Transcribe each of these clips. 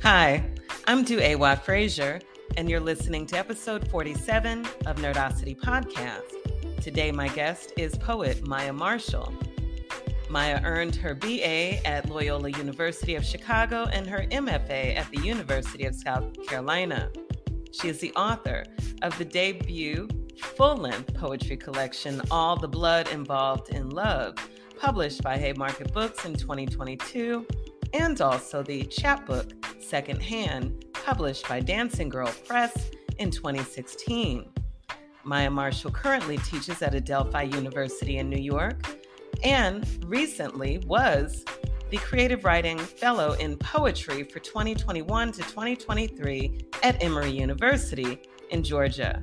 Hi, I'm DuEwa Frazier, and you're listening to episode 47 of Nerdacity podcast. Today, my guest is poet Maya Marshall. Maya earned her BA at Loyola University of Chicago and her MFA at the University of South Carolina. She is the author of the debut full-length poetry collection, All the Blood Involved in Love, published by Haymarket Books in 2022, and also the chapbook, Secondhand, published by Dancing Girl Press in 2016. Maya Marshall currently teaches at Adelphi University in New York and recently was the Creative Writing Fellow in Poetry for 2021 to 2023 at Emory University in Georgia.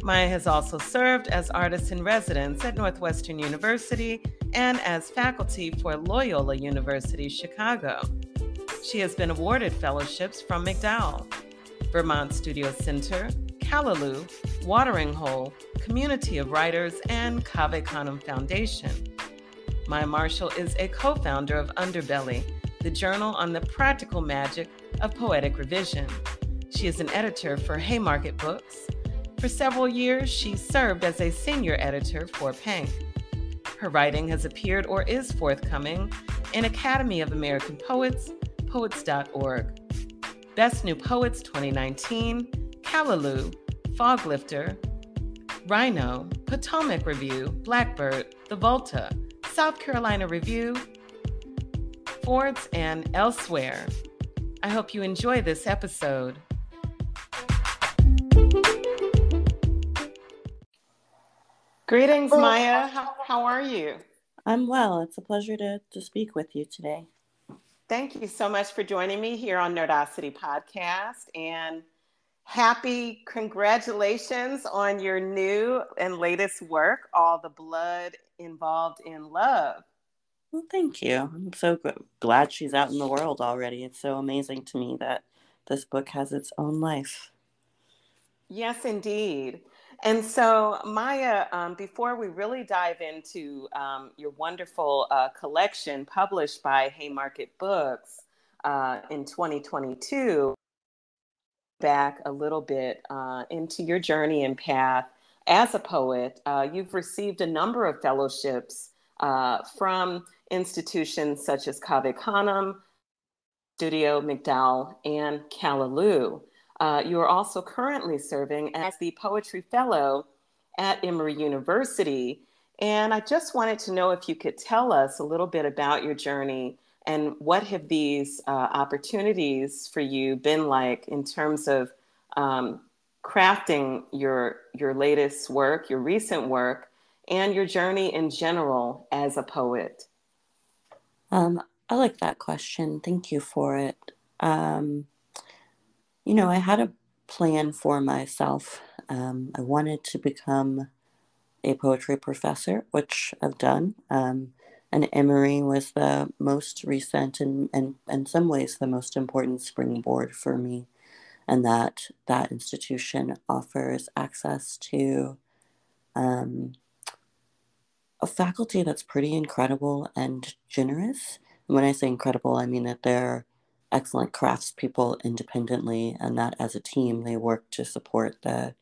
Maya has also served as artist in residence at Northwestern University and as faculty for Loyola University, Chicago. She has been awarded fellowships from MacDowell, Vermont Studio Center, Canem, Watering Hole, Community of Writers, and Canem Foundation. Maya Marshall is a co-founder of Underbelly, the journal on the practical magic of poetic revision. She is an editor for Haymarket Books. For several years, she served as a senior editor for Pank. Her writing has appeared or is forthcoming in Academy of American Poets, poets.org, Best New Poets 2019, Callaloo, Foglifter, Rhino, Potomac Review, Blackbird, The Volta, South Carolina Review, Fords, and elsewhere. I hope you enjoy this episode. Greetings, Maya. How are you? I'm well. It's a pleasure to speak with you today. Thank you so much for joining me here on Nerdacity podcast, and happy congratulations on your new and latest work, All the Blood Involved in Love. Well, thank you. I'm so glad she's out in the world already. It's so amazing to me that this book has its own life. Yes, indeed. And so, Maya, before we really dive into your wonderful collection published by Haymarket Books in 2022, back a little bit into your journey and path as a poet. You've received a number of fellowships from institutions such as Canem, Studio, MacDowell, and Callaloo. You are also currently serving as the Poetry Fellow at Emory University. And I just wanted to know if you could tell us a little bit about your journey and what have these opportunities for you been like in terms of crafting your latest work, your recent work, and your journey in general as a poet? I like that question. Thank you for it. I had a plan for myself. I wanted to become a poetry professor, which I've done. And Emory was the most recent and in some ways the most important springboard for me. And that institution offers access to a faculty that's pretty incredible and generous. And when I say incredible, I mean that they're excellent craftspeople independently, and that as a team, they work to support the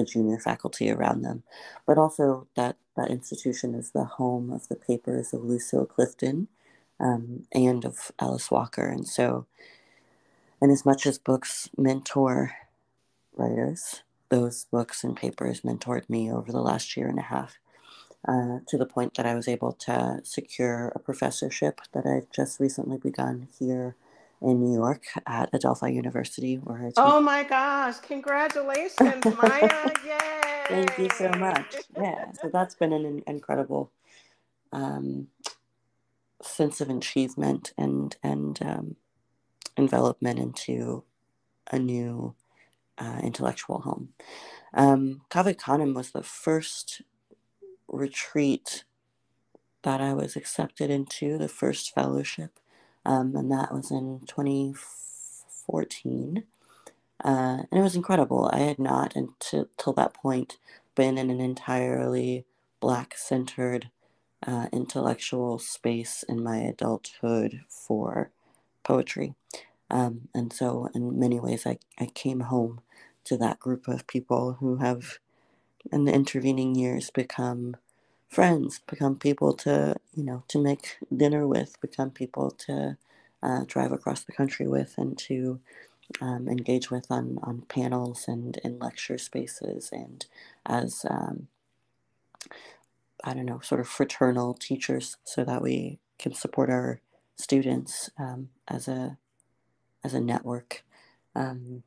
junior faculty around them. But also that institution is the home of the papers of Lucille Clifton and of Alice Walker. And so, and as much as books mentor writers, those books and papers mentored me over the last year and a half. To the point that I was able to secure a professorship that I've just recently begun here in New York at Adelphi University, where I teach. Oh my gosh, congratulations, Maya. Yay! Thank you so much. Yeah, so that's been an incredible sense of achievement and envelopment into a new intellectual home. Canem was the first retreat that I was accepted into, the first fellowship, and that was in 2014, and it was incredible. I had not until that point been in an entirely Black-centered intellectual space in my adulthood for poetry. And so in many ways, I came home to that group of people who have, in the intervening years, become friends, become people to, to make dinner with, become people to drive across the country with, and to engage with on panels and in lecture spaces, and as, I don't know, sort of fraternal teachers, so that we can support our students as a network. Um,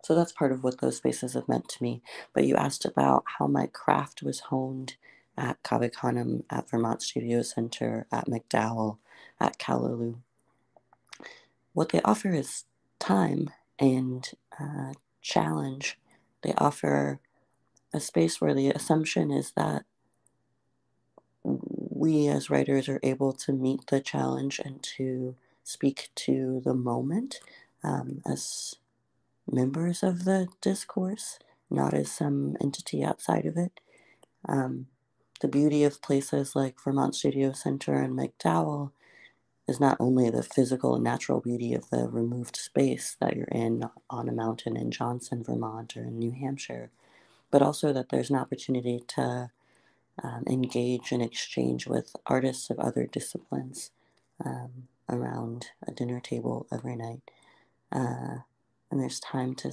so that's part of what those spaces have meant to me. But you asked about how my craft was honed at Canem, at Vermont Studio Center, at MacDowell, at Callaloo. What they offer is time and challenge. They offer a space where the assumption is that we as writers are able to meet the challenge and to speak to the moment as members of the discourse, not as some entity outside of it. Um, the beauty of places like Vermont Studio Center and MacDowell is not only the physical and natural beauty of the removed space that you're in on a mountain in Johnson, Vermont, or in New Hampshire, but also that there's an opportunity to engage and exchange with artists of other disciplines around a dinner table every night. And there's time to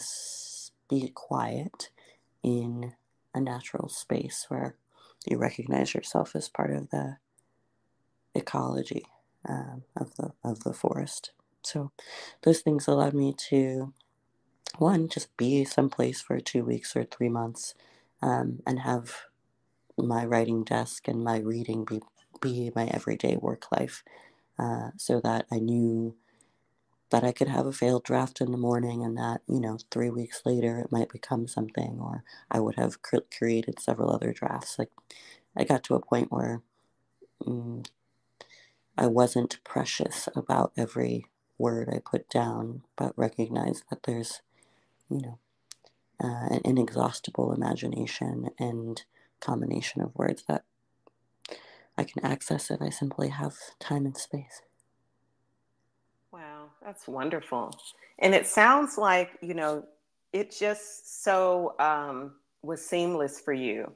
be quiet in a natural space where you recognize yourself as part of the ecology of the forest. So those things allowed me to, one, just be someplace for 2 weeks or 3 months, and have my writing desk and my reading be my everyday work life, so that I knew that I could have a failed draft in the morning, and that, 3 weeks later it might become something, or I would have created several other drafts. Like, I got to a point where I wasn't precious about every word I put down, but recognized that there's, an inexhaustible imagination and combination of words that I can access if I simply have time and space. Wow, that's wonderful. And it sounds like, it just so was seamless for you,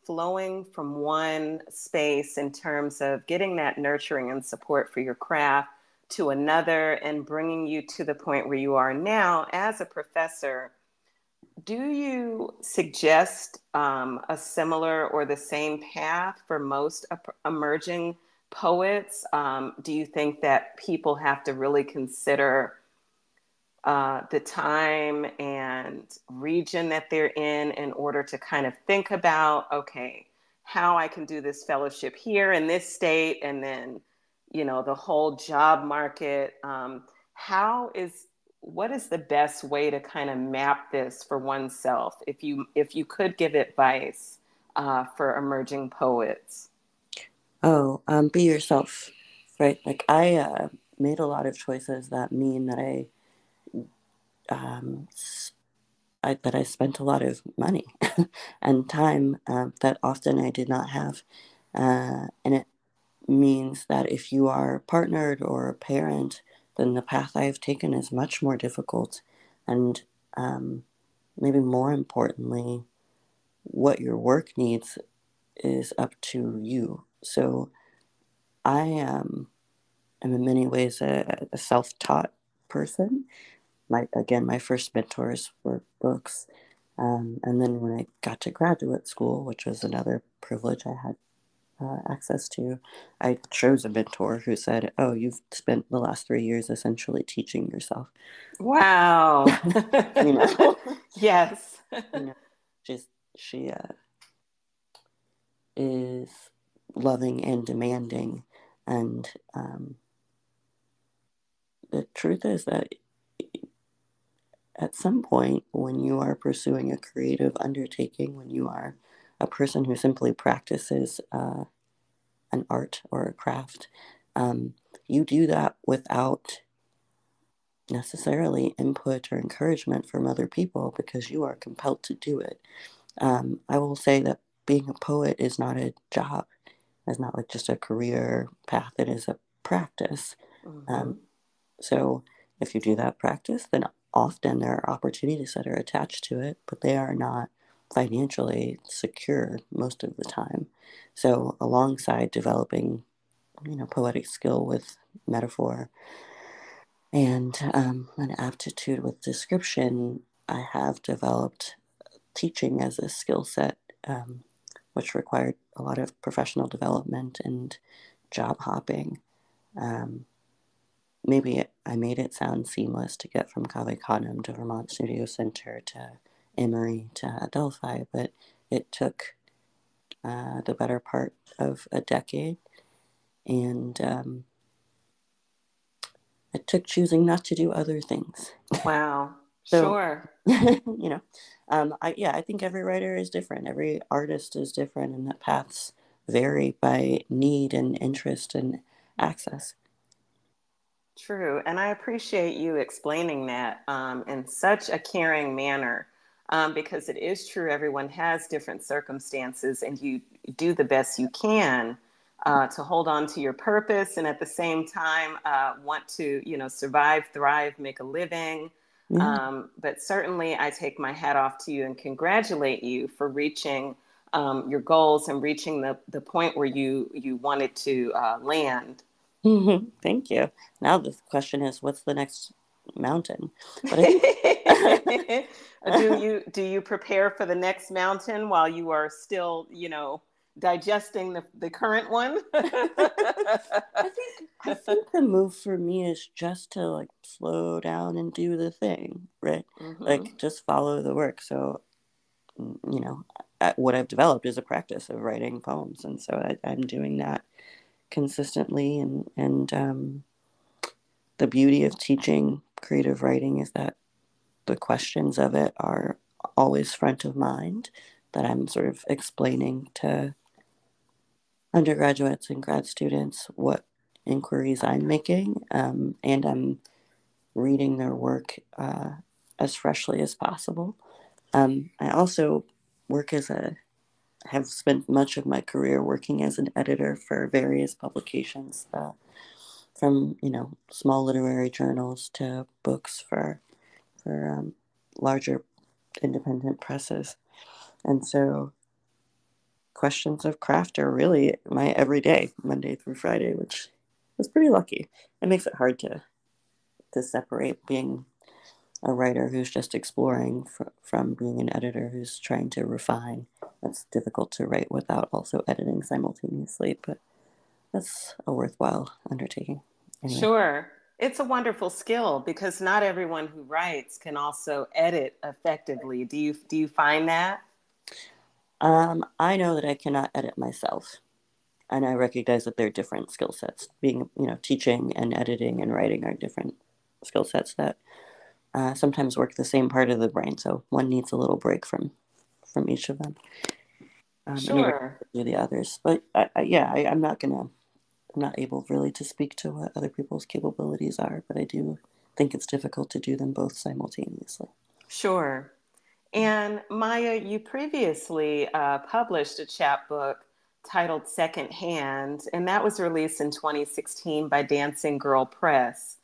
flowing from one space in terms of getting that nurturing and support for your craft to another, and bringing you to the point where you are now as a professor. Do you suggest a similar or the same path for most emerging poets? Do you think that people have to really consider the time and region that they're in order to kind of think about, okay, how I can do this fellowship here in this state, and then, the whole job market? How is What is the best way to kind of map this for oneself, if you could give advice for emerging poets? Oh, be yourself, right? Like, I made a lot of choices that mean that um, that I spent a lot of money and time that often I did not have, and it means that if you are partnered or a parent, then the path I have taken is much more difficult, and maybe more importantly, what your work needs is up to you. So I am in many ways a self-taught person. My first mentors were books. And then when I got to graduate school, which was another privilege I had access to, I chose a mentor who said, "Oh, you've spent the last 3 years essentially teaching yourself." Wow. you know, Yes. you know, just she is loving and demanding, and the truth is that at some point, when you are pursuing a creative undertaking, when you are a person who simply practices an art or a craft, you do that without necessarily input or encouragement from other people because you are compelled to do it. I will say that being a poet is not a job. It's not like just a career path. It is a practice. Mm-hmm. Um, so if you do that practice, then often there are opportunities that are attached to it, but they are not financially secure most of the time. So alongside developing, poetic skill with metaphor and an aptitude with description, I have developed teaching as a skill set, which required a lot of professional development and job hopping. Um, Maybe I made it sound seamless to get from Canem to Vermont Studio Center to Emory to Adelphi, but it took the better part of a decade, and it took choosing not to do other things. Wow. So, Sure. I think every writer is different. Every artist is different, and that paths vary by need and interest and access. True. And I appreciate you explaining that in such a caring manner because it is true, everyone has different circumstances, and you do the best you can to hold on to your purpose and at the same time want to, survive, thrive, make a living. Yeah. But certainly, I take my hat off to you and congratulate you for reaching your goals and reaching the point where you wanted to land. Thank you. Now the question is, what's the next mountain? But I think Do you prepare for the next mountain while you are still, digesting the current one? I think the move for me is just to like slow down and do the thing, right? Hmm. Like just follow the work. So, you know, what I've developed is a practice of writing poems, and so I'm doing that consistently. And the beauty of teaching creative writing is that the questions of it are always front of mind. That I'm sort of explaining to undergraduates and grad students what inquiries I'm making, and I'm reading their work as freshly as possible. I also work as a have spent much of my career working as an editor for various publications, from small literary journals to books for larger independent presses, and so questions of craft are really my everyday, Monday through Friday, which is pretty lucky. It makes it hard to separate being a writer who's just exploring from being an editor who's trying to refine. That's difficult to write without also editing simultaneously, but that's a worthwhile undertaking. Anyway, Sure. It's a wonderful skill because not everyone who writes can also edit effectively. Do you find that? I know that I cannot edit myself, and I recognize that they're different skill sets. Being, teaching and editing and writing are different skill sets that sometimes work the same part of the brain. So one needs a little break from each of them in order Sure. to do the others. But I'm not able really to speak to what other people's capabilities are, but I do think it's difficult to do them both simultaneously. Sure. And Maya, you previously published a chapbook titled Secondhand, and that was released in 2016 by Dancing Girl Press.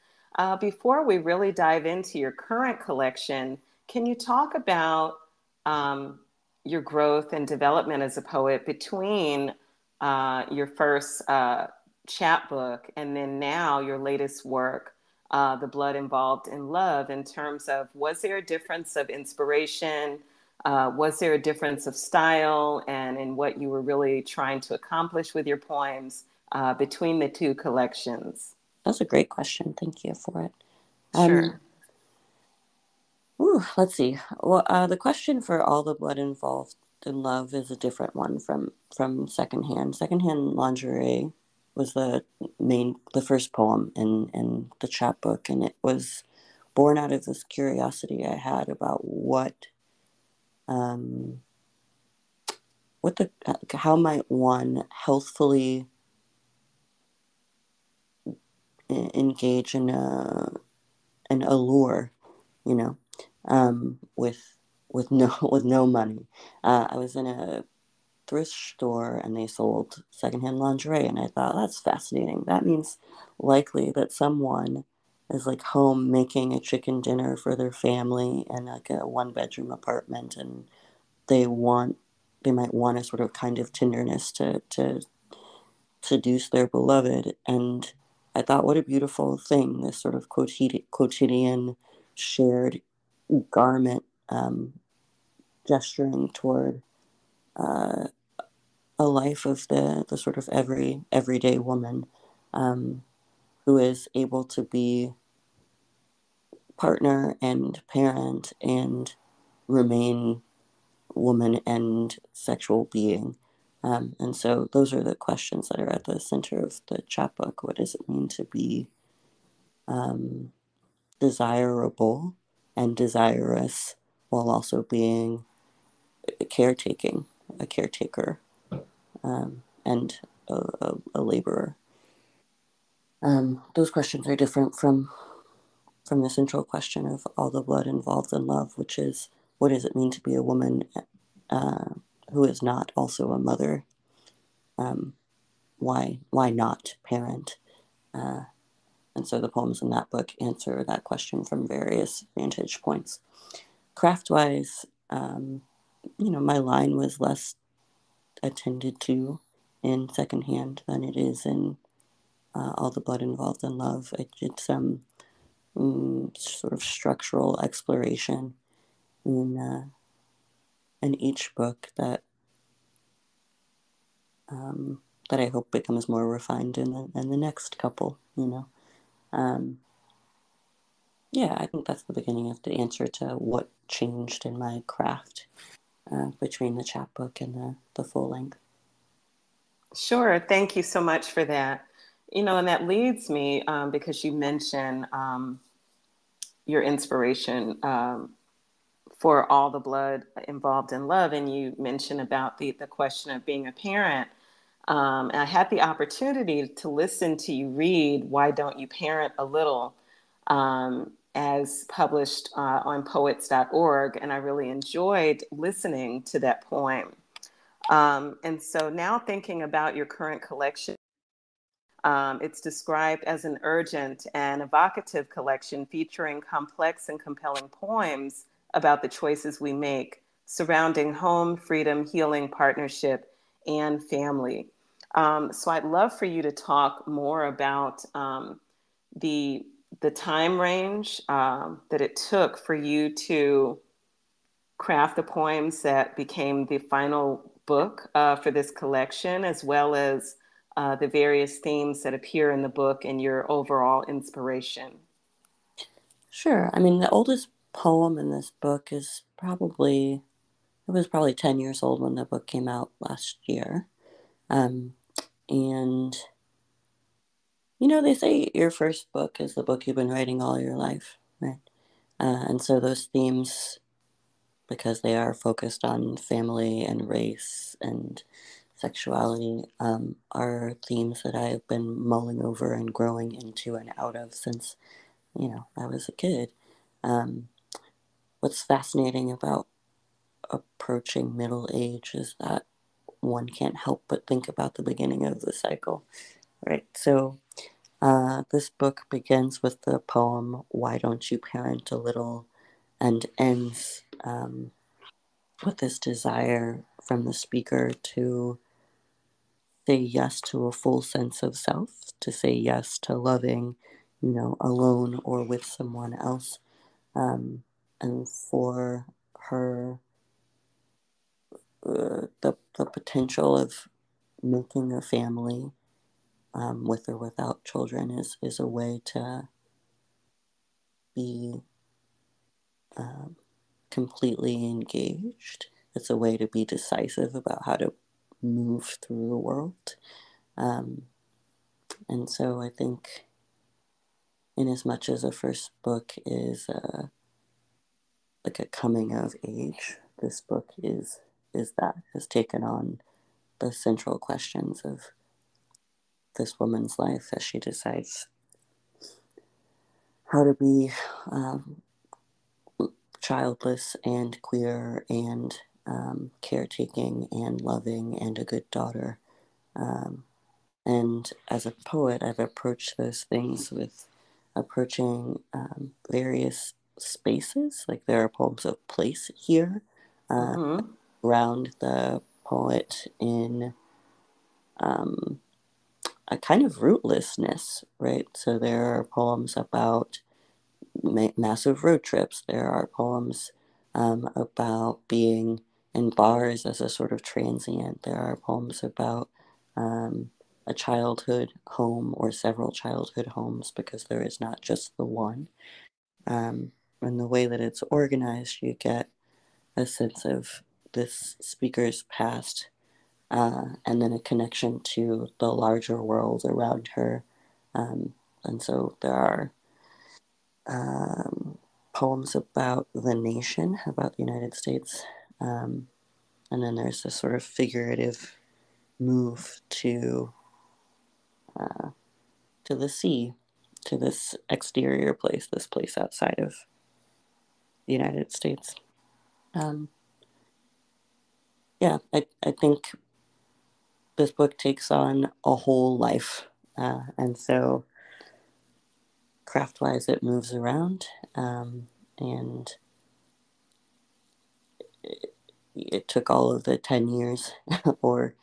Before we really dive into your current collection, can you talk about um, your growth and development as a poet between your first chapbook and then now your latest work? The blood involved in love, in terms of, was there a difference of inspiration? Was there a difference of style and in what you were really trying to accomplish with your poems between the two collections? That's a great question. Thank you for it. Um, Sure. let's see. Well, the question for all the blood involved in love is a different one from secondhand. Secondhand lingerie was the first poem in the chapbook, and it was born out of this curiosity I had about um, how might one healthfully engage in an allure, you know, with no with no money. I was in a thrift store and they sold secondhand lingerie, and I thought that's fascinating. That means likely that someone is like home making a chicken dinner for their family in like a 1 bedroom apartment, and they want they might want a sort of kind of tenderness to seduce their beloved. And I thought, what a beautiful thing, this sort of quotidian shared garment, gesturing toward uh, a life of the sort of everyday woman, um, who is able to be partner and parent and remain woman and sexual being. And so those are the questions that are at the center of the chapbook. What does it mean to be um, desirable and desirous while also being caretaking, a caretaker, and a laborer? Those questions are different from the central question of all the blood involved in love, which is, what does it mean to be a woman uh, who is not also a mother? Why not parent? Uh, and so the poems in that book answer that question from various vantage points. Craft-wise, my line was less attended to in Secondhand than it is in All the Blood Involved in Love. I did some sort of structural exploration in each book that I hope becomes more refined in the next couple. Um, yeah, I think that's the beginning of the answer to what changed in my craft between the chapbook and the full length. Sure. Thank you so much for that. And that leads me, because you mentioned your inspiration for All the Blood Involved in Love, and you mentioned about the question of being a parent. And I had the opportunity to listen to you read Why Don't You Parent a Little, as published on poets.org, and I really enjoyed listening to that poem. And so now thinking about your current collection, it's described as an urgent and evocative collection featuring complex and compelling poems about the choices we make surrounding home, freedom, healing, partnership, and family. So I'd love for you to talk more about the the time range that it took for you to craft the poems that became the final book for this collection, as well as the various themes that appear in the book and your overall inspiration. Sure. I mean, the oldest poem in this book it was probably 10 years old when the book came out last year. Um, and, they say your first book is the book you've been writing all your life, right? And so those themes, because they are focused on family and race and sexuality, are themes that I've been mulling over and growing into and out of since, I was a kid. Um, what's fascinating about approaching middle age is that one can't help but think about the beginning of the cycle, right? So this book begins with the poem, Why Don't You Parent a Little, and ends with this desire from the speaker to say yes to a full sense of self, to say yes to loving, alone or with someone else, and for her, the potential of making a family, with or without children, is a way to be um, completely engaged. It's a way to be decisive about how to move through the world. Um, and so I think, in as much as the first book is like a coming of age, this book has taken on the central questions of this woman's life as she decides how to be um, childless and queer and caretaking and loving and a good daughter. Um, and as a poet, I've approached those things with approaching various spaces. Like there are poems of place here around the poet in a kind of rootlessness, right? So there are poems about massive road trips. There are poems about being in bars as a sort of transient. There are poems about a childhood home or several childhood homes because there is not just the one. And the way that it's organized, you get a sense of this speaker's past and then a connection to the larger world around her. And so there are poems about the nation, about the United States. And then there's this sort of figurative move to the sea, to this exterior place, this place outside of the United States. Yeah, I think this book takes on a whole life. And so craft-wise, it moves around. And it took all of the 10 years or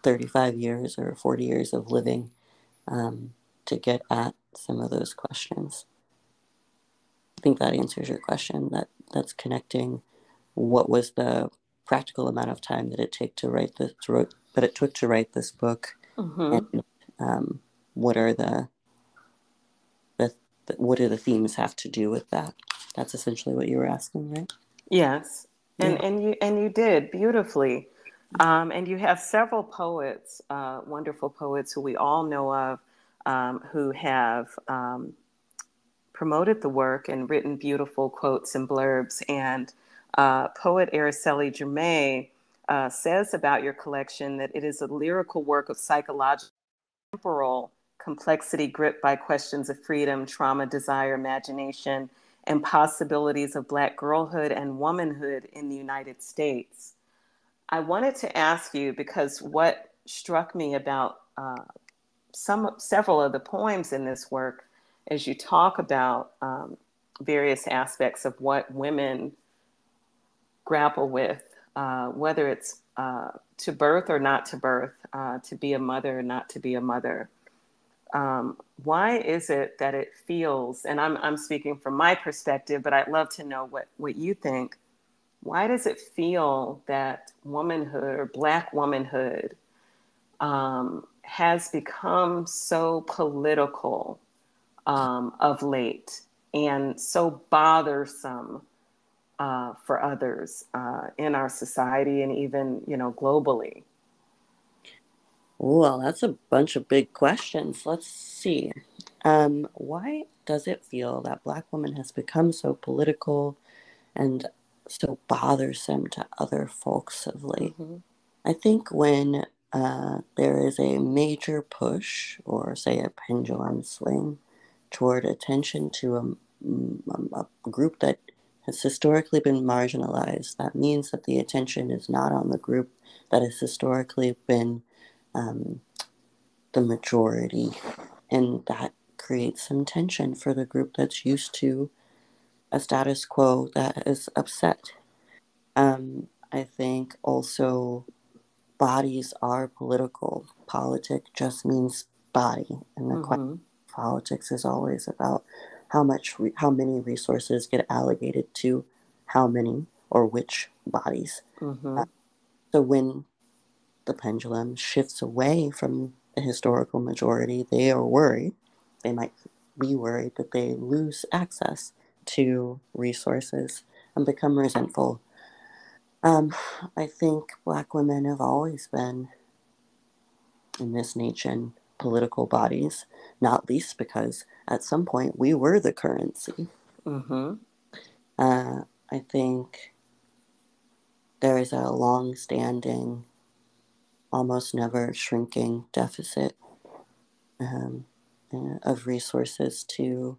35 years or 40 years of living to get at some of those questions. I think that answers your question. That's connecting what was the practical amount of time that it took to write this book, and what are the what do the themes have to do with that? That's essentially what you were asking, right? Yes, Yeah. and you did beautifully, and you have several poets, wonderful poets who we all know of, who have promoted the work and written beautiful quotes and blurbs. And poet Araceli Germain says about your collection that it is a lyrical work of psychological temporal complexity gripped by questions of freedom, trauma, desire, imagination, and possibilities of Black girlhood and womanhood in the United States. I wanted to ask you, because what struck me about several of the poems in this work, as you talk about various aspects of what women grapple with, whether it's to birth or not to birth, to be a mother or not to be a mother. Why is it that it feels, and I'm speaking from my perspective, but I'd love to know what you think. Why does it feel that womanhood or Black womanhood has become so political of late and so bothersome for others in our society and even, globally? Well, that's a bunch of big questions. Let's see. Why does it feel that Black woman has become so political and so bothersome to other folks of late? I think when there is a major push or, say, a pendulum swing toward attention to a group that has historically been marginalized, that means that the attention is not on the group that has historically been the majority, and that creates some tension for the group that's used to a status quo that is upset. I think also bodies are political. Politic just means body, and the question of politics is always about how many resources get allocated to how many or which bodies. So when the pendulum shifts away from the historical majority, they are worried. They might be worried that they lose access to resources and become resentful. I think Black women have always been in this nation political bodies, not least because at some point we were the currency. I think there is a long-standing, almost never shrinking deficit of resources to,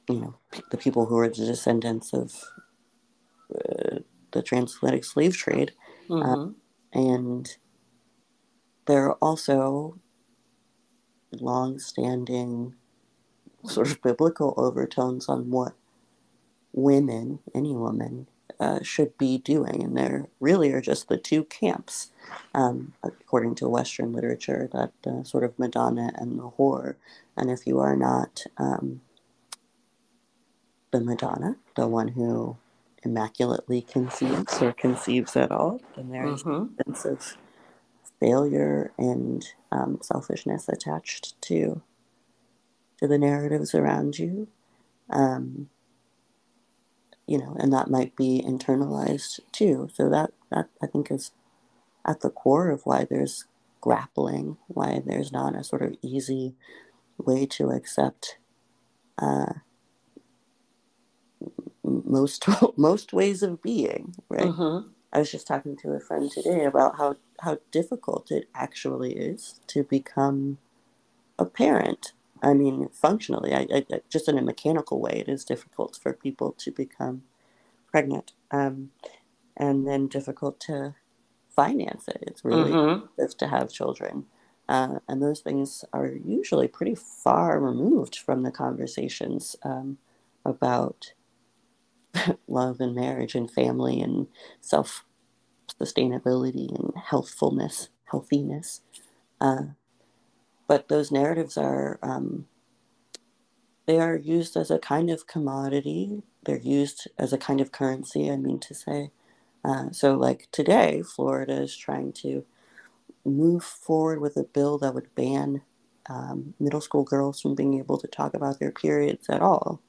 the people who are the descendants of the transatlantic slave trade. And there are also long-standing sort of biblical overtones on what women, any woman, should be doing. And there really are just the two camps, according to Western literature, that sort of Madonna and the whore. And if you are not the Madonna, the one who immaculately conceives or conceives at all, then there's a sense of failure and selfishness attached to the narratives around you. And that might be internalized too. So that I think is at the core of why there's grappling, why there's not a sort of easy way to accept most ways of being, right? I was just talking to a friend today about how difficult it actually is to become a parent. I mean, functionally, I just in a mechanical way, it is difficult for people to become pregnant, and then difficult to finance it. It's really expensive to have children, and those things are usually pretty far removed from the conversations about love and marriage and family and self-sustainability and healthiness. But those narratives are they are used as a kind of commodity. They're used as a kind of currency, I mean to say. So like today, Florida is trying to move forward with a bill that would ban middle school girls from being able to talk about their periods at all.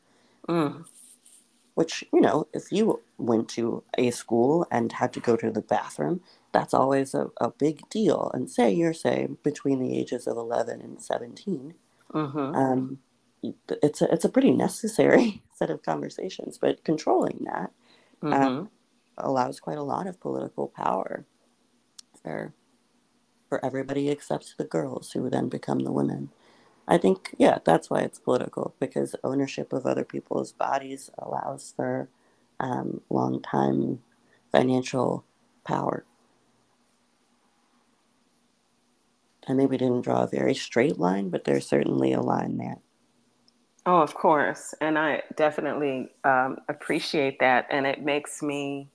Which, if you went to a school and had to go to the bathroom, that's always a big deal. And say between the ages of 11 and 17, it's a pretty necessary set of conversations. But controlling that allows quite a lot of political power for everybody except the girls, who then become the women. I think, yeah, that's why it's political, because ownership of other people's bodies allows for long-time financial power. I maybe didn't draw a very straight line, but there's certainly a line there. Oh, of course. And I definitely appreciate that. And it makes me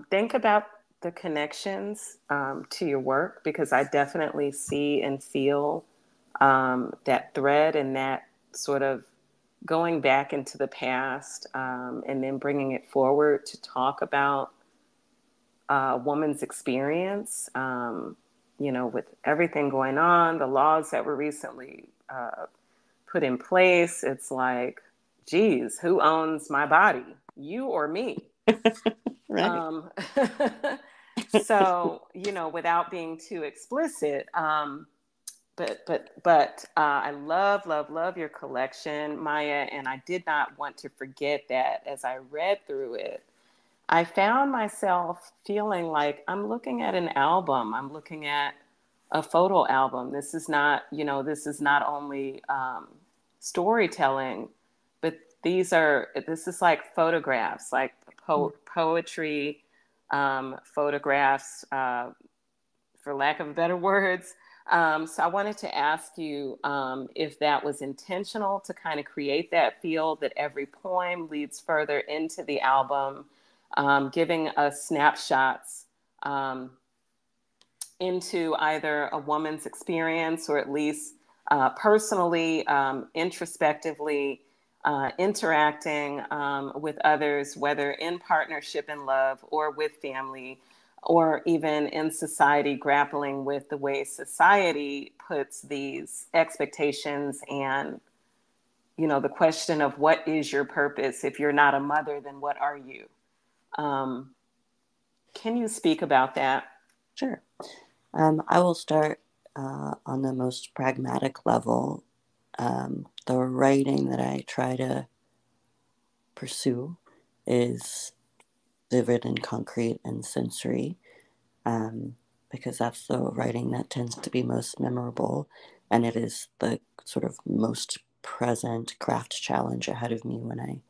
think about the connections to your work, because I definitely see and feel that thread and that sort of going back into the past and then bringing it forward to talk about a woman's experience, with everything going on, the laws that were recently put in place. It's like, geez, who owns my body? You or me? Right. So, without being too explicit, but I love your collection, Maya, and I did not want to forget that as I read through it. I found myself feeling like I'm looking at an album. I'm looking at a photo album. This is not only storytelling, but this is like photographs, like poetry, photographs, for lack of better words. So I wanted to ask you if that was intentional to kind of create that feel that every poem leads further into the album, giving us snapshots into either a woman's experience, or at least personally, introspectively, interacting with others, whether in partnership and love, or with family, or even in society, grappling with the way society puts these expectations and, the question of what is your purpose? If you're not a mother, then what are you? Can you speak about that? Sure. I will start on the most pragmatic level. The writing that I try to pursue is vivid and concrete and sensory, because that's the writing that tends to be most memorable, and it is the sort of most present craft challenge ahead of me when I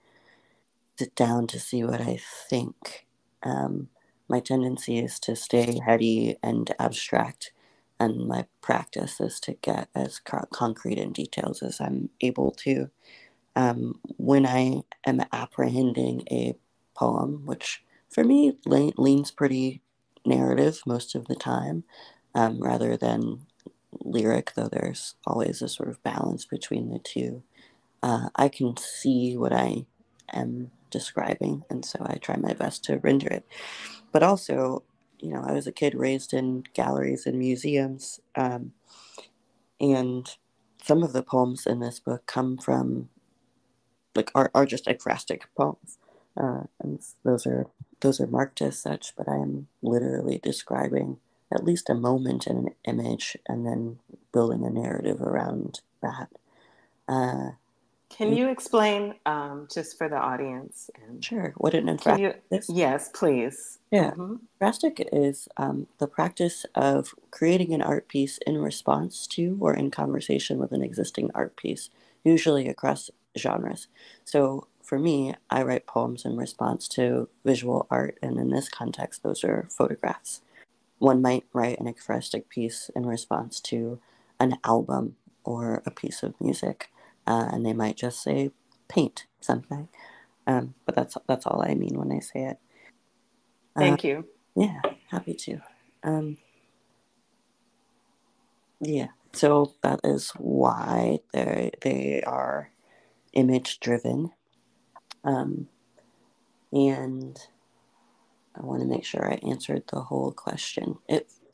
sit down to see what I think. My tendency is to stay heady and abstract, And my practice is to get as concrete in details as I'm able to. When I am apprehending a poem, which for me leans pretty narrative most of the time, rather than lyric, though there's always a sort of balance between the two. I can see what I am describing, and so I try my best to render it. But also, I was a kid raised in galleries and museums, and some of the poems in this book come from like are just ekphrastic poems, and those are marked as such. But I am literally describing at least a moment in an image, and then building a narrative around that. Uh, Can you explain, just for the audience? And sure, what an can ekphrastic you? is? Yes, please. Yeah, Mm-hmm. ekphrastic is the practice of creating an art piece in response to or in conversation with an existing art piece, usually across genres. So for me, I write poems in response to visual art, and in this context, those are photographs. One might write an ekphrastic piece in response to an album or a piece of music, and they might just say paint something. But that's all I mean when I say it. Uh, Thank you. yeah, happy to. Um, yeah, so that is why they are image driven, um, and I want to make sure I answered the whole question.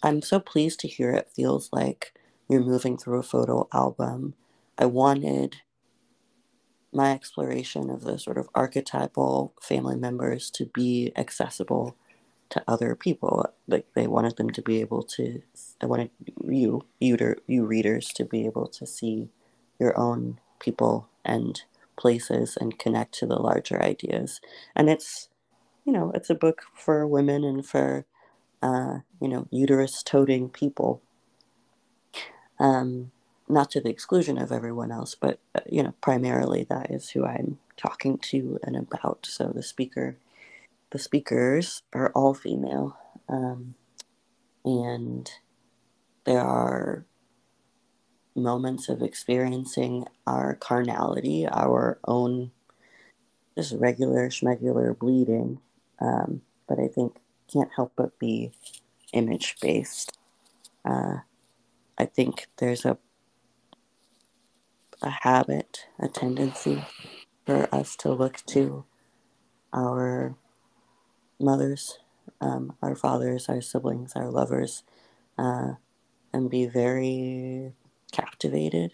I'm so pleased to hear it feels like you're moving through a photo album. I wanted my exploration of the sort of archetypal family members to be accessible to other people. Like they wanted them to be able to. I wanted you readers to be able to see your own people and places and connect to the larger ideas. And it's a book for women and for uterus toting people. Um, Not to the exclusion of everyone else, but primarily that is who I'm talking to and about. So the speakers are all female, and there are moments of experiencing our carnality, our own just regular schmegular bleeding, but I think can't help but be image based. Uh, I think there's a habit, a tendency for us to look to our mothers, our fathers, our siblings, our lovers, uh, and be very captivated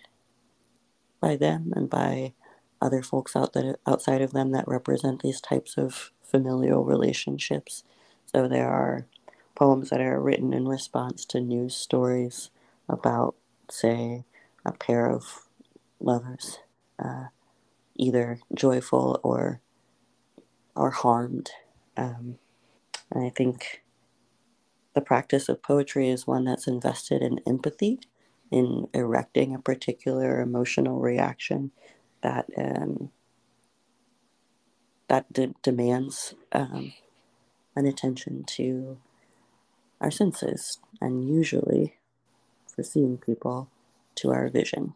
by them and by other folks outside of them that represent these types of familial relationships. So there are poems that are written in response to news stories about, say, a pair of lovers, uh, either joyful or harmed. And I think the practice of poetry is one that's invested in empathy, in erecting a particular emotional reaction that demands an attention to our senses, and usually, for seeing people, to our vision.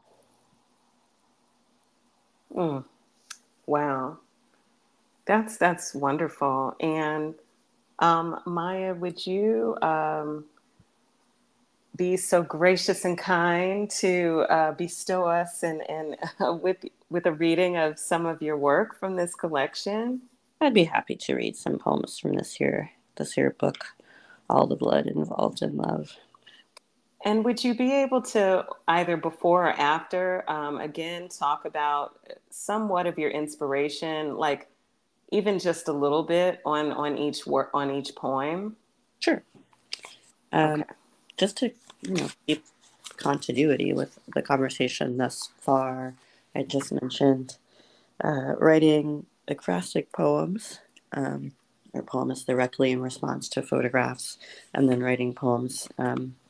Mm, wow, that's wonderful. And Maya, would you be so gracious and kind to bestow us and with a reading of some of your work from this collection? I'd be happy to read some poems from this here book, All the Blood Involved in Love. And would you be able to either before or after, again, talk about somewhat of your inspiration, like even just a little bit on each work on each poem? Sure. Um, Okay. just to keep continuity with the conversation thus far, I just mentioned writing ekphrastic poems, or poems directly in response to photographs, and then writing poems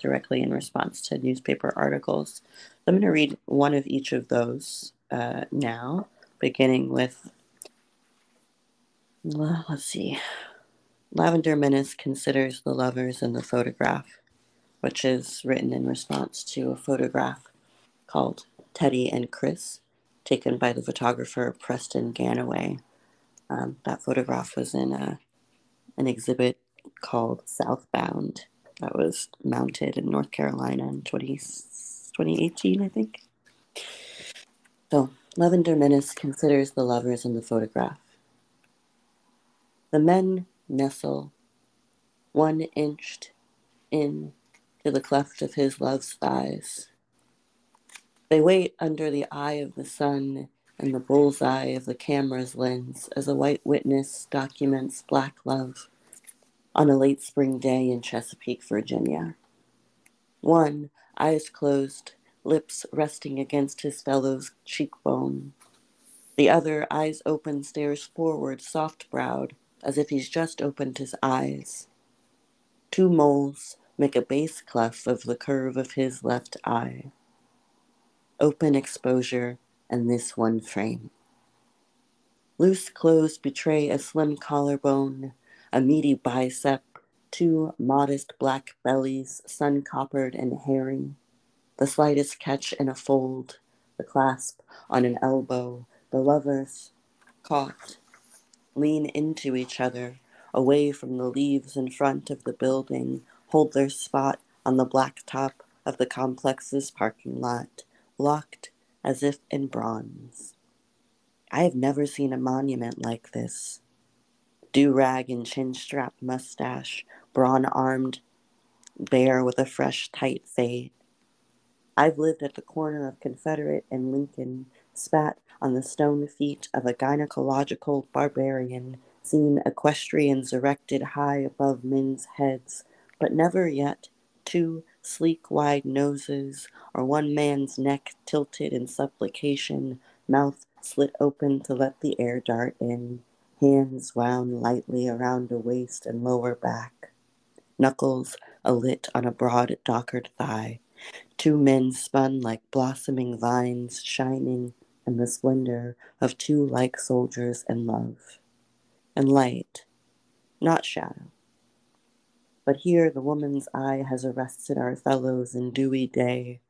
directly in response to newspaper articles. I'm going to read one of each of those now, beginning with, let's see, Lavender Menace considers the lovers in the photograph. which is written in response to a photograph called Teddy and Chris, taken by the photographer Preston Ganaway. That photograph was in an exhibit called Southbound that was mounted in North Carolina in 2018, I think. So, Lavender Menace considers the lovers in the photograph. The men nestle 1 inch in to the cleft of his love's thighs. They wait under the eye of the sun and the bullseye of the camera's lens as a white witness documents black love on a late spring day in Chesapeake, Virginia. One, eyes closed, lips resting against his fellow's cheekbone. The other, eyes open, stares forward, soft-browed, as if he's just opened his eyes. Two moles make a base clef of the curve of his left eye. Open exposure and this one frame. Loose clothes betray a slim collarbone, a meaty bicep, two modest black bellies, sun-coppered and hairy, the slightest catch in a fold, the clasp on an elbow, the lovers, caught, lean into each other, away from the leaves in front of the building, hold their spot on the black top of the complex's parking lot, locked as if in bronze. I have never seen a monument like this. Do-rag and chin-strap mustache, brawn-armed, bear with a fresh, tight fade. I've lived at the corner of Confederate and Lincoln, spat on the stone feet of a gynecological barbarian, seen equestrians erected high above men's heads, but never yet two sleek, wide noses, or one man's neck tilted in supplication, mouth slit open to let the air dart in, hands wound lightly around a waist and lower back, knuckles alit on a broad dockered thigh. Two men spun like blossoming vines, shining in the splendor of two like soldiers in love. And light, not shadow. But here the woman's eye has arrested our fellows in dewy day,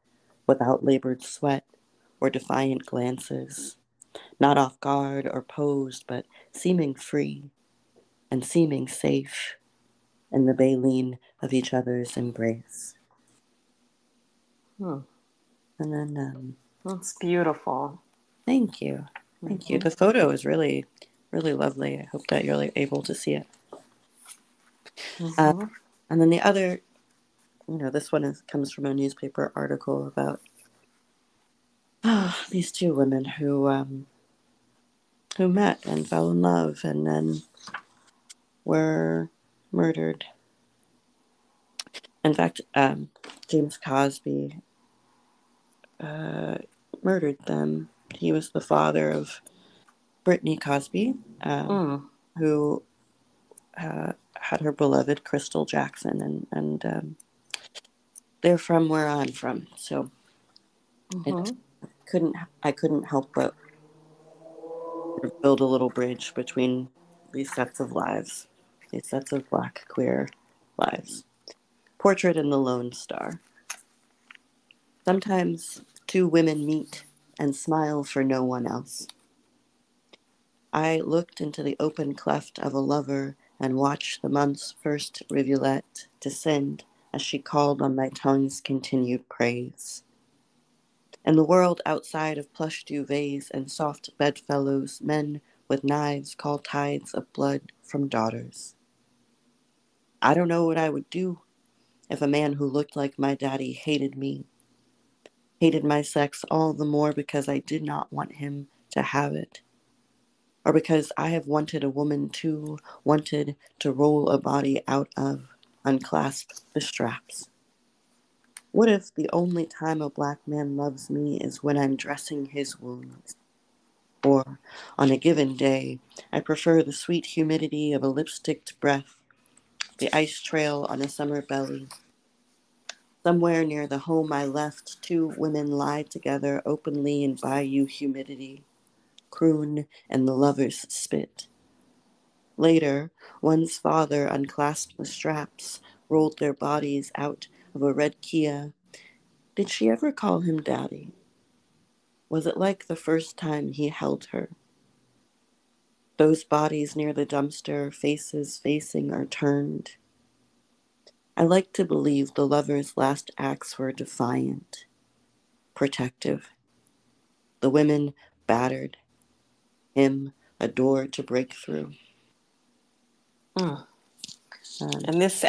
without labored sweat or defiant glances, not off guard or posed, but seeming free and seeming safe in the baleen of each other's embrace. Hmm. And then, That's beautiful. thank you. Thank you. The photo is really, really lovely. I hope that you're able to see it. And then the other, this one comes from a newspaper article about these two women who met and fell in love and then were murdered. In fact, James Cosby murdered them. He was the father of Brittany Cosby, who had her beloved Crystal Jackson, and they're from where I'm from, so I couldn't help but build a little bridge between these sets of lives, these sets of Black queer lives. Portrait in the Lone Star. Sometimes two women meet and smile for no one else. I looked into the open cleft of a lover and watched the month's first rivulet descend as she called on my tongue's continued praise. In the world outside of plush duvets and soft bedfellows, men with knives call tides of blood from daughters. I don't know what I would do if a man who looked like my daddy hated me, hated my sex all the more because I did not want him to have it, or because I have wanted a woman too, wanted to roll a body out of, unclasp the straps. What if the only time a Black man loves me is when I'm dressing his wounds? Or, on a given day, I prefer the sweet humidity of a lipsticked breath, the ice trail on a summer belly. Somewhere near the home I left, two women lie together openly in bayou humidity, croon and the lovers spit. Later, one's father unclasped the straps, rolled their bodies out of a red Kia. Did she ever call him daddy? Was it like the first time he held her? Those bodies near the dumpster, faces facing or turned. I like to believe the lovers' last acts were defiant, protective. The women battered, him a door to break through. And that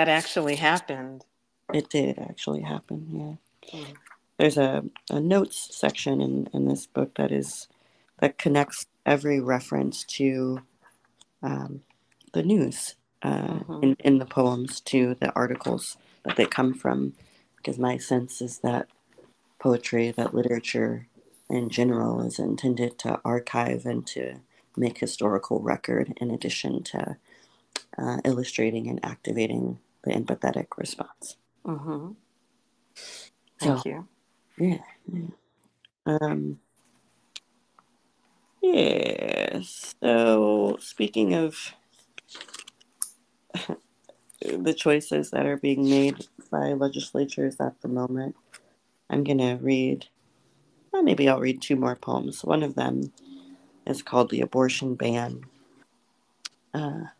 actually happened. It did actually happen, yeah. There's a notes section in this book that connects every reference to the news in the poems to the articles that they come from, because my sense is that poetry, that literature in general, is intended to archive and to make historical record in addition to illustrating and activating the empathetic response. Thank you. Yeah. Yeah. So speaking of the choices that are being made by legislatures at the moment, I'm going to read, maybe I'll read two more poems. One of them is called The Abortion Ban. An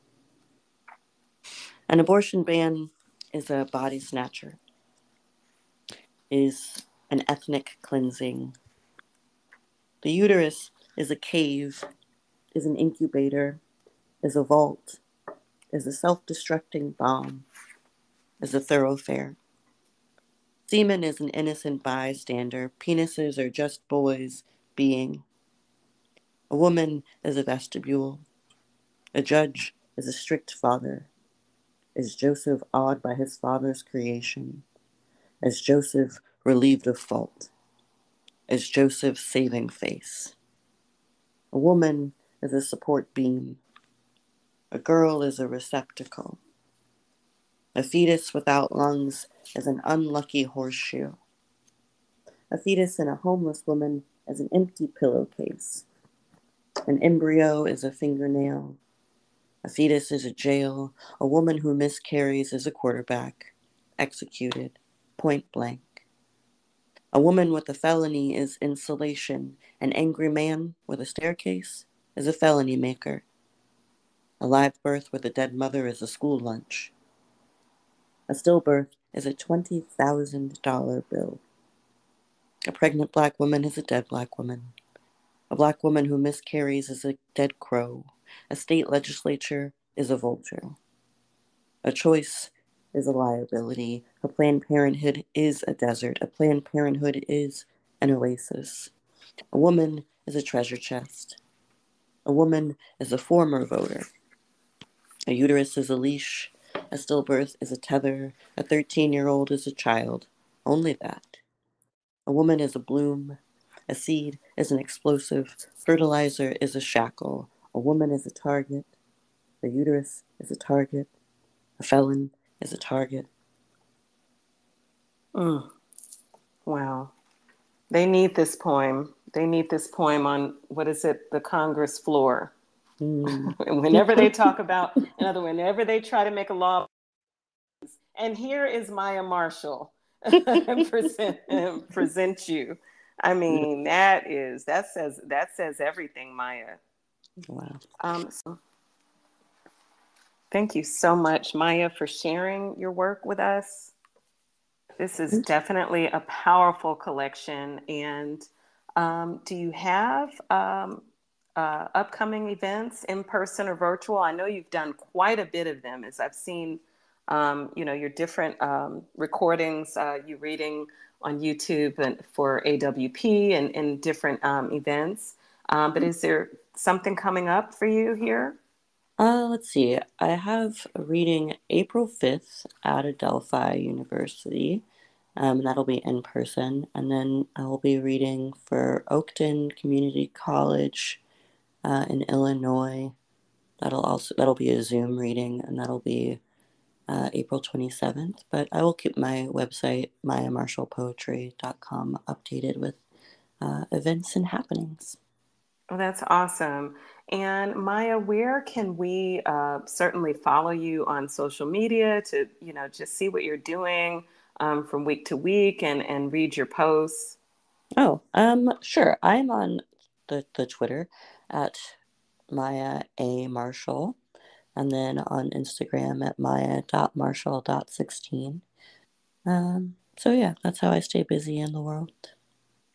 abortion ban is a body snatcher, is an ethnic cleansing. The uterus is a cave, is an incubator, is a vault, is a self-destructing bomb, is a thoroughfare. Semen is an innocent bystander. Penises are just boys being. A woman is a vestibule. A judge is a strict father. Is Joseph awed by his father's creation? Is Joseph relieved of fault? Is Joseph's saving face? A woman is a support beam. A girl is a receptacle. A fetus without lungs is an unlucky horseshoe. A fetus in a homeless woman is an empty pillowcase. An embryo is a fingernail. A fetus is a jail. A woman who miscarries is a quarterback. Executed. Point blank. A woman with a felony is insulation. An angry man with a staircase is a felony maker. A live birth with a dead mother is a school lunch. A stillbirth is a $20,000 bill. A pregnant black woman is a dead black woman. A black woman who miscarries is a dead crow. A state legislature is a vulture. A choice is a liability. A Planned Parenthood is a desert. A Planned Parenthood is an oasis. A woman is a treasure chest. A woman is a former voter. A uterus is a leash. A stillbirth is a tether. A 13-year-old is a child. Only that. A woman is a bloom. A seed is an explosive. Fertilizer is a shackle. A woman is a target. The uterus is a target. A felon is a target. Wow. They need this poem. They need this poem on, what is it, the Congress floor. Whenever they talk about, whenever they try to make a law. And here is Maya Marshall present you. I mean, that says everything, Maya. Wow. So thank you so much, Maya, for sharing your work with us. This is definitely a powerful collection. And do you have upcoming events, in person or virtual? I know you've done quite a bit of them, as I've seen, your different recordings, you reading on YouTube and for AWP and different events. But is there something coming up for you here? Let's see. I have a reading April 5th at Adelphi University. That'll be in person. And then I will be reading for Oakton Community College in Illinois. That'll be a Zoom reading, and that'll be April 27th. But I will keep my website, mayamarshallpoetry.com, updated with events and happenings. Well, that's awesome. And Maya, where can we certainly follow you on social media to, just see what you're doing from week to week and read your posts? Oh, sure. I'm on the Twitter at Maya A. Marshall, and then on Instagram at maya.marshall.16. So yeah, that's how I stay busy in the world.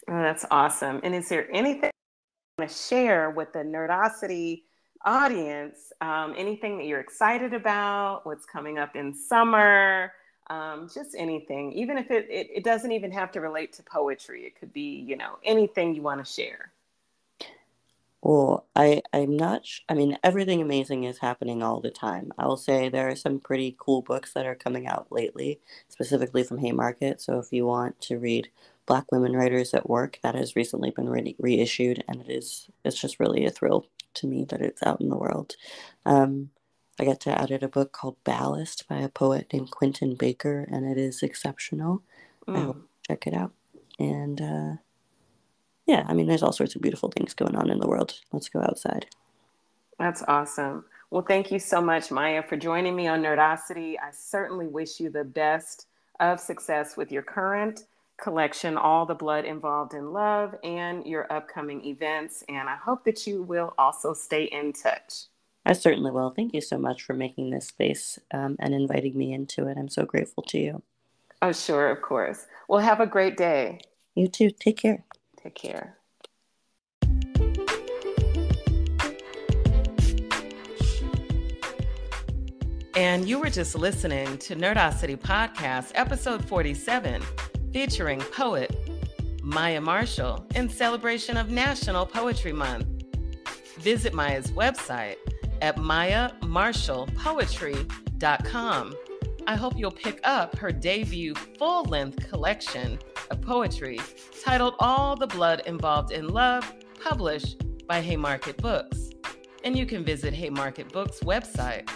Oh, that's awesome. And is there anything you want to share with the Nerdacity audience? Anything that you're excited about? What's coming up in summer? Just anything, even if it doesn't even have to relate to poetry. It could be, anything you want to share. Well, I'm not, I mean, everything amazing is happening all the time. I will say there are some pretty cool books that are coming out lately, specifically from Haymarket. So if you want to read Black Women Writers at Work, that has recently been reissued, and it's just really a thrill to me that it's out in the world. I got to edit a book called Ballast by a poet named Quentin Baker, and it is exceptional. I hope you check it out. And yeah, I mean, there's all sorts of beautiful things going on in the world. Let's go outside. That's awesome. Well, thank you so much, Maya, for joining me on Nerdacity. I certainly wish you the best of success with your current collection, All the Blood Involved in Love, and your upcoming events. And I hope that you will also stay in touch. I certainly will. Thank you so much for making this space and inviting me into it. I'm so grateful to you. Oh, sure, of course. Well, have a great day. You too. Take care. Take care. And you were just listening to Nerdacity Podcast, episode 47, featuring poet Maya Marshall in celebration of National Poetry Month. Visit Maya's website at mayamarshallpoetry.com. I hope you'll pick up her debut full-length collection of poetry titled All the Blood Involved in Love, published by Haymarket Books. And you can visit Haymarket Books' website.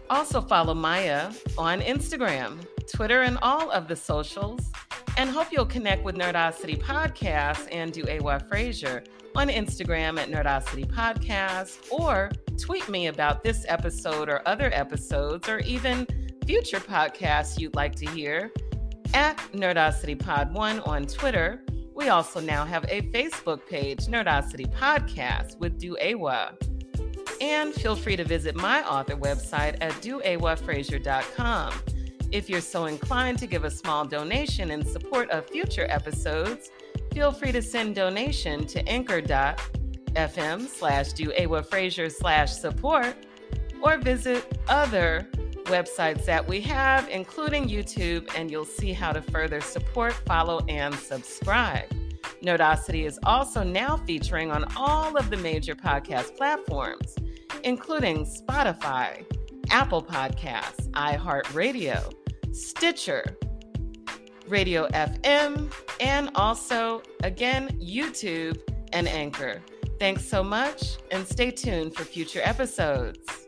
Also follow Maya on Instagram, Twitter, and all of the socials. And hope you'll connect with Nerdacity Podcast and DuEwa Frazier on Instagram at Nerdacity Podcast, or tweet me about this episode or other episodes, or even future podcasts you'd like to hear at Nerdacity Pod 1 on Twitter. We also now have a Facebook page, Nerdacity Podcast with DuEwa. And feel free to visit my author website at DuEwaFrazier.com. If you're so inclined to give a small donation in support of future episodes, feel free to send donation to anchor.fm/DuEwaFrazier/support, or visit other websites that we have, including YouTube, and you'll see how to further support, follow, and subscribe. Nerdacity is also now featuring on all of the major podcast platforms, including Spotify, Apple Podcasts, iHeartRadio, Stitcher, Radio FM, and also, again, YouTube and Anchor. Thanks so much, and stay tuned for future episodes.